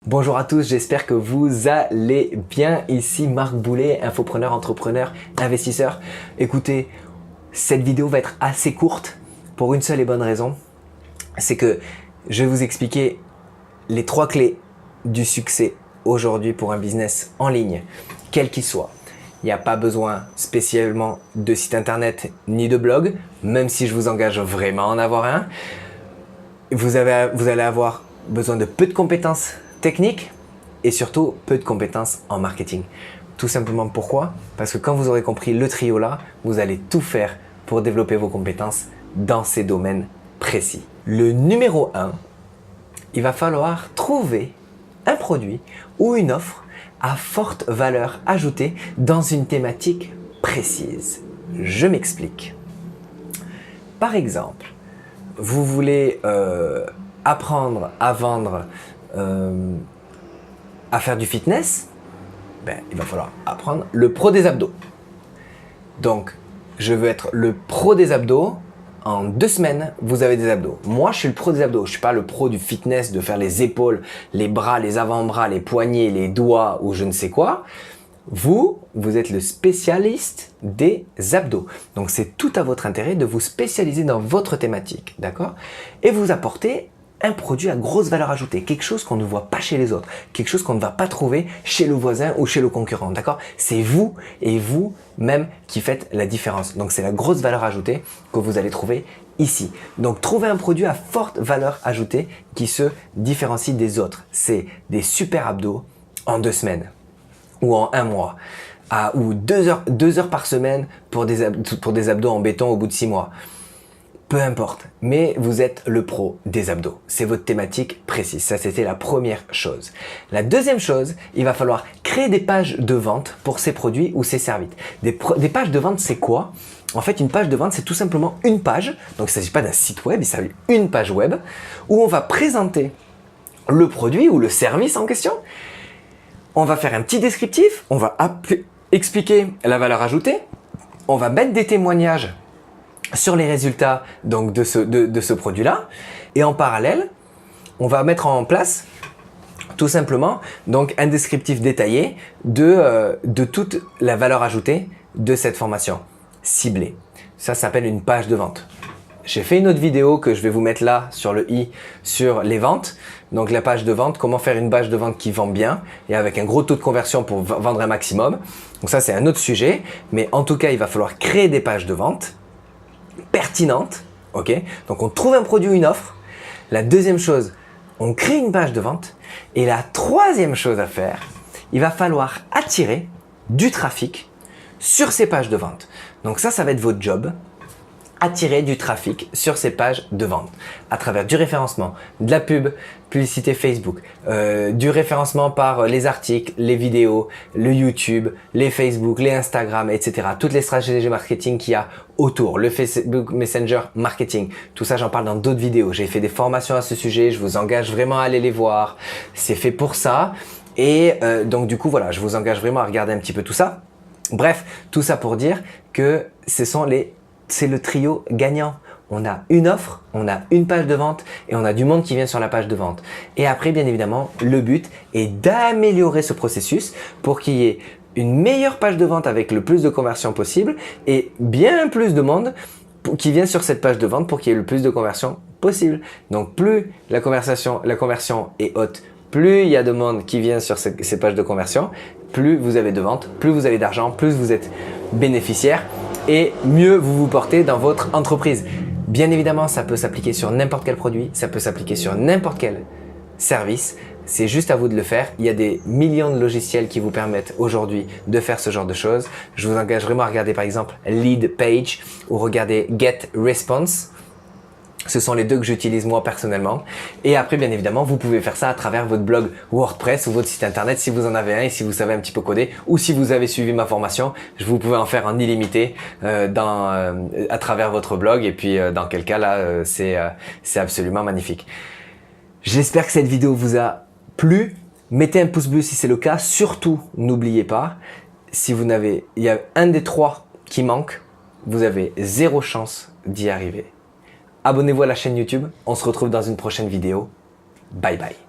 Bonjour à tous, j'espère que vous allez bien. Ici Marc Boulet, infopreneur, entrepreneur, investisseur. Écoutez, cette vidéo va être assez courte pour une seule et bonne raison. C'est que je vais vous expliquer les 3 clés du succès aujourd'hui pour un business en ligne, quel qu'il soit. Il n'y a pas besoin spécialement de site internet ni de blog, même si je vous engage vraiment à en avoir un. Vous allez avoir besoin de peu de compétences techniques et surtout peu de compétences en marketing. Tout simplement pourquoi? Parce que quand vous aurez compris le trio là, vous allez tout faire pour développer vos compétences dans ces domaines précis. Le numéro 1, il va falloir trouver un produit ou une offre à forte valeur ajoutée dans une thématique précise. Je m'explique. Par exemple, vous voulez apprendre à vendre, à faire du fitness, il va falloir apprendre le pro des abdos. Donc, je veux être le pro des abdos. En 2 semaines, vous avez des abdos. Moi, je suis le pro des abdos. Je suis pas le pro du fitness, de faire les épaules, les bras, les avant-bras, les poignets, les doigts ou je ne sais quoi. Vous êtes le spécialiste des abdos. Donc, c'est tout à votre intérêt de vous spécialiser dans votre thématique, d'accord? Et vous apportez un produit à grosse valeur ajoutée, quelque chose qu'on ne voit pas chez les autres, quelque chose qu'on ne va pas trouver chez le voisin ou chez le concurrent, d'accord? C'est vous et vous-même qui faites la différence. Donc, c'est la grosse valeur ajoutée que vous allez trouver ici. Donc, trouvez un produit à forte valeur ajoutée qui se différencie des autres. C'est des super abdos en 2 semaines ou en 1 mois, ou 2 heures par semaine pour des abdos en béton au bout de 6 mois. Peu importe, mais vous êtes le pro des abdos. C'est votre thématique précise. Ça, c'était la première chose. La deuxième chose, il va falloir créer des pages de vente pour ces produits ou ces services. Des pages de vente, c'est quoi? En fait, une page de vente, c'est tout simplement une page. Donc, il ne s'agit pas d'un site web, il s'agit d'une page web où on va présenter le produit ou le service en question. On va faire un petit descriptif, on va expliquer la valeur ajoutée, on va mettre des témoignages sur les résultats donc de ce produit-là, et en parallèle, on va mettre en place tout simplement donc un descriptif détaillé de toute la valeur ajoutée de cette formation ciblée. Ça s'appelle une page de vente. J'ai fait une autre vidéo que je vais vous mettre là sur le i sur les ventes. Donc la page de vente, comment faire une page de vente qui vend bien et avec un gros taux de conversion pour vendre un maximum. Donc ça, c'est un autre sujet. Mais en tout cas, il va falloir créer des pages de vente pertinentes. Ok? Donc on trouve un produit ou une offre. La deuxième chose, on crée une page de vente. Et la troisième chose à faire, il va falloir attirer du trafic sur ces pages de vente. Donc ça va être votre job. Attirer du trafic sur ces pages de vente à travers du référencement, de la pub, publicité Facebook, du référencement par les articles, les vidéos, le YouTube, les Facebook, les Instagram, etc. Toutes les stratégies marketing qu'il y a autour, le Facebook Messenger marketing. Tout ça, j'en parle dans d'autres vidéos. J'ai fait des formations à ce sujet. Je vous engage vraiment à aller les voir. C'est fait pour ça. Et donc du coup, voilà, je vous engage vraiment à regarder un petit peu tout ça. Bref, tout ça pour dire que c'est le trio gagnant. On a une offre, on a une page de vente et on a du monde qui vient sur la page de vente. Et après, bien évidemment, le but est d'améliorer ce processus pour qu'il y ait une meilleure page de vente avec le plus de conversions possible et bien plus de monde qui vient sur cette page de vente pour qu'il y ait le plus de conversions possible. Donc, plus la conversion est haute, plus il y a de monde qui vient sur ces pages de conversion, plus vous avez de ventes, plus vous avez d'argent, plus vous êtes bénéficiaire et mieux vous vous portez dans votre entreprise. Bien évidemment, ça peut s'appliquer sur n'importe quel produit, ça peut s'appliquer sur n'importe quel service. C'est juste à vous de le faire. Il y a des millions de logiciels qui vous permettent aujourd'hui de faire ce genre de choses. Je vous engage vraiment à regarder par exemple Leadpage ou regarder GetResponse. Ce sont les 2 que j'utilise moi personnellement. Et après, bien évidemment, vous pouvez faire ça à travers votre blog WordPress ou votre site internet si vous en avez un et si vous savez un petit peu coder ou si vous avez suivi ma formation, vous pouvez en faire en illimité à travers votre blog et puis dans quel cas là, c'est absolument magnifique. J'espère que cette vidéo vous a plu. Mettez un pouce bleu si c'est le cas. Surtout, n'oubliez pas, il y a un des 3 qui manque, vous avez 0 chance d'y arriver. Abonnez-vous à la chaîne YouTube. On se retrouve dans une prochaine vidéo. Bye bye.